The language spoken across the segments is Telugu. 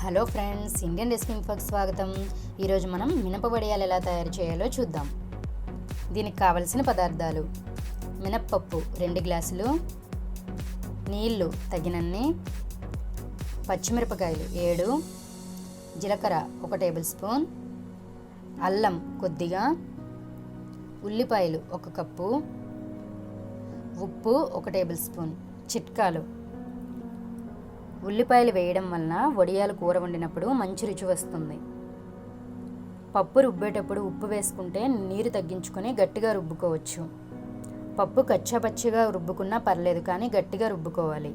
హలో ఫ్రెండ్స్, ఇండియన్ రెసిపీకి స్వాగతం. ఈరోజు మనం మినప వడియాలు ఎలా తయారు చేయాలో చూద్దాం. దీనికి కావలసిన పదార్థాలు: మినప్పప్పు 2 గ్లాసులు, నీళ్లు తగినన్ని, పచ్చిమిరపకాయలు 7, జీలకర్ర 1 టేబుల్ స్పూన్, అల్లం కొద్దిగా, ఉల్లిపాయలు 1 కప్పు, ఉప్పు 1 టేబుల్ స్పూన్. చిట్కాలు: ఉల్లిపాయలు వేయడం వలన వడియాలు కూర వండినప్పుడు మంచి రుచి వస్తుంది. పప్పు రుబ్బేటప్పుడు ఉప్పు వేసుకుంటే నీరు తగ్గించుకొని గట్టిగా రుబ్బుకోవచ్చు. పప్పు కచ్చాపచ్చిగా రుబ్బుకున్నా పర్లేదు, కానీ గట్టిగా రుబ్బుకోవాలి.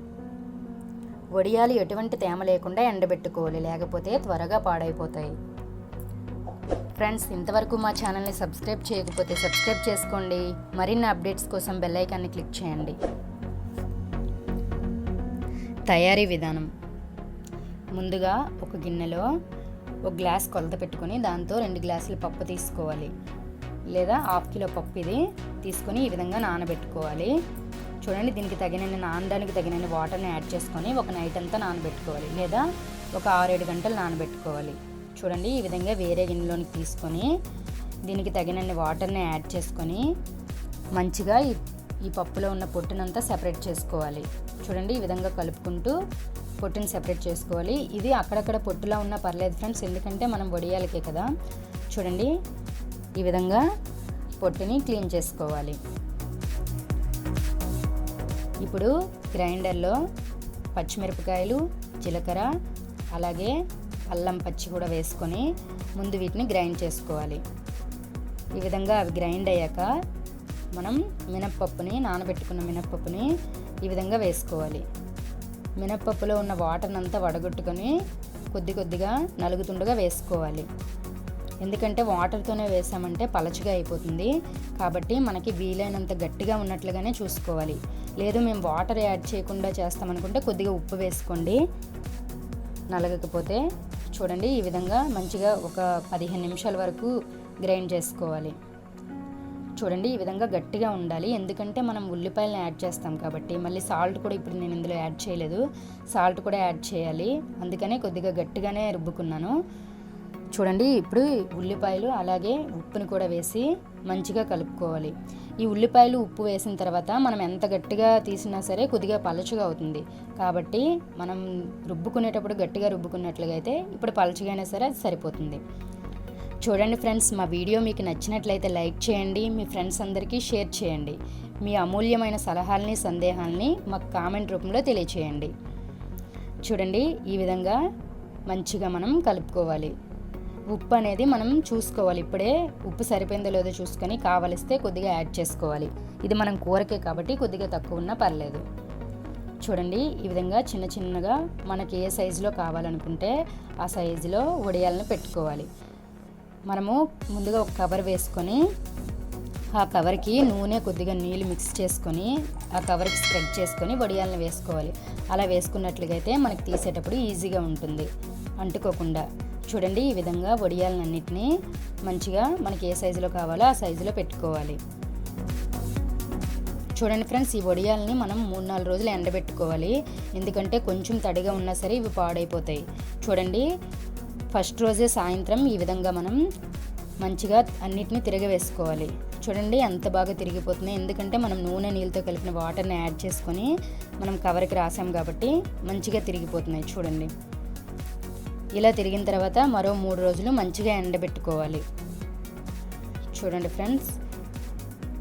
వడియాలు ఎటువంటి తేమ లేకుండా ఎండబెట్టుకోవాలి, లేకపోతే త్వరగా పాడైపోతాయి. ఫ్రెండ్స్, ఇంతవరకు మా ఛానల్ని సబ్స్క్రైబ్ చేయకపోతే సబ్స్క్రైబ్ చేసుకోండి. మరిన్ని అప్డేట్స్ కోసం బెల్ ఐకాన్ని క్లిక్ చేయండి. తయారీ విధానం: ముందుగా ఒక గిన్నెలో 1 గ్లాస్ కొలత పెట్టుకొని దాంతో 2 గ్లాసుల పప్పు తీసుకోవాలి, లేదా 1/2 కిలో పప్పు ఇది తీసుకొని ఈ విధంగా నానబెట్టుకోవాలి. చూడండి, దీనికి తగినన్ని నానడానికి తగినన్ని వాటర్ని యాడ్ చేసుకొని ఒక నైట్ అంతా నానబెట్టుకోవాలి, లేదా ఒక 6-7 గంటలు నానబెట్టుకోవాలి. చూడండి, ఈ విధంగా వేరే గిన్నెలోనికి తీసుకొని దీనికి తగినన్ని వాటర్ని యాడ్ చేసుకొని మంచిగా ఈ పప్పులో ఉన్న పొట్టునంతా సెపరేట్ చేసుకోవాలి. చూడండి, ఈ విధంగా కలుపుకుంటూ పొట్టుని సెపరేట్ చేసుకోవాలి. ఇది అక్కడక్కడ పొట్టులా ఉన్నా పర్లేదు ఫ్రెండ్స్, ఎందుకంటే మనం వడియాలకే కదా. చూడండి, ఈ విధంగా పొట్టుని క్లీన్ చేసుకోవాలి. ఇప్పుడు గ్రైండర్లో పచ్చిమిరపకాయలు, జీలకర్ర, అలాగే అల్లం పచ్చి కూడా వేసుకొని ముందు వీటిని గ్రైండ్ చేసుకోవాలి. ఈ విధంగా అవి గ్రైండ్ అయ్యాక మనం నానబెట్టుకున్న మినప్పప్పుని ఈ విధంగా వేసుకోవాలి. మినప్పప్పులో ఉన్న వాటర్ని అంతా వడగొట్టుకొని కొద్దిగా నలుగుతుండగా వేసుకోవాలి. ఎందుకంటే వాటర్తోనే వేసామంటే పలచగా అయిపోతుంది, కాబట్టి మనకి వీలైనంత గట్టిగా ఉన్నట్లుగానే చూసుకోవాలి. లేదు మేము వాటర్ యాడ్ చేయకుండా చేస్తామనుకుంటే కొద్దిగా ఉప్పు వేసుకోండి నలగకపోతే. చూడండి, ఈ విధంగా మంచిగా ఒక 15 నిమిషాల వరకు గ్రైండ్ చేసుకోవాలి. చూడండి, ఈ విధంగా గట్టిగా ఉండాలి, ఎందుకంటే మనం ఉల్లిపాయలను యాడ్ చేస్తాం కాబట్టి. మళ్ళీ సాల్ట్ కూడా ఇప్పుడు నేను ఇందులో యాడ్ చేయలేదు, సాల్ట్ కూడా యాడ్ చేయాలి, అందుకనే కొద్దిగా గట్టిగానే రుబ్బుకున్నాను. చూడండి, ఇప్పుడు ఉల్లిపాయలు అలాగే ఉప్పుని కూడా వేసి మంచిగా కలుపుకోవాలి. ఈ ఉల్లిపాయలు ఉప్పు వేసిన తర్వాత మనం ఎంత గట్టిగా తీసినా సరే కొద్దిగా పలచగా అవుతుంది, కాబట్టి మనం రుబ్బుకునేటప్పుడు గట్టిగా రుబ్బుకున్నట్లుగా అయితే ఇప్పుడు పలచగానే సరే అది సరిపోతుంది. చూడండి ఫ్రెండ్స్, మా వీడియో మీకు నచ్చినట్లయితే లైక్ చేయండి, మీ ఫ్రెండ్స్ అందరికీ షేర్ చేయండి. మీ అమూల్యమైన సలహాలని, సందేహాలని మాకు కామెంట్ రూపంలో తెలియచేయండి. చూడండి, ఈ విధంగా మంచిగా మనం కలుపుకోవాలి. ఉప్పు అనేది మనం చూసుకోవాలి, ఇప్పుడే ఉప్పు సరిపోయిందో లేదో చూసుకొని కావలిస్తే కొద్దిగా యాడ్ చేసుకోవాలి. ఇది మనం కూరకే కాబట్టి కొద్దిగా తక్కువ ఉన్నా పర్లేదు. చూడండి, ఈ విధంగా చిన్నగా మనకి ఏ సైజులో కావాలనుకుంటే ఆ సైజులో వడియాలను పెట్టుకోవాలి. మనము ముందుగా ఒక కవర్ వేసుకొని ఆ కవర్కి నూనె కొద్దిగా నీళ్ళు మిక్స్ చేసుకొని ఆ కవర్కి స్ప్రెడ్ చేసుకొని వడియాలను వేసుకోవాలి. అలా వేసుకున్నట్లుగైతే మనకి తీసేటప్పుడు ఈజీగా ఉంటుంది, అంటుకోకుండా. చూడండి, ఈ విధంగా వడియాలన్నింటినీ మంచిగా మనకి ఏ సైజులో కావాలో ఆ సైజులో పెట్టుకోవాలి. చూడండి ఫ్రెండ్స్, ఈ వడియాలని మనం 3-4 రోజులు ఎండబెట్టుకోవాలి, ఎందుకంటే కొంచెం తడిగా ఉన్నా సరే ఇవి పాడైపోతాయి. చూడండి, ఫస్ట్ రోజే సాయంత్రం ఈ విధంగా మనం మంచిగా అన్నిటిని తిరగవేసుకోవాలి. చూడండి, ఎంత బాగా తిరిగిపోతున్నాయి, ఎందుకంటే మనం నూనె నీళ్ళతో కలిపిన వాటర్ని యాడ్ చేసుకొని మనం కవర్కి రాసాం కాబట్టి మంచిగా తిరిగిపోతున్నాయి. చూడండి, ఇలా తిరిగిన తర్వాత మరో 3 రోజులు మంచిగా ఎండబెట్టుకోవాలి. చూడండి ఫ్రెండ్స్,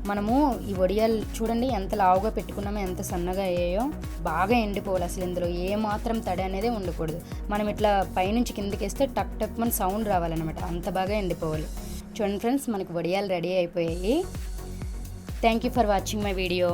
మనము ఈ వడియాలు చూడండి ఎంత లావుగా పెట్టుకున్నామో, ఎంత సన్నగా అయ్యాయో. బాగా ఎండిపోవాలి, అసలు ఇందులో ఏ మాత్రం తడి అనేది ఉండకూడదు. మనం ఇట్లా పైనుంచి కిందకి వేస్తే టక్ టక్ మన సౌండ్ రావాలన్నమాట, అంత బాగా ఎండిపోవాలి. చూడండి ఫ్రెండ్స్, మనకి వడియాలు రెడీ అయిపోయాయి. Thank you for watching my video.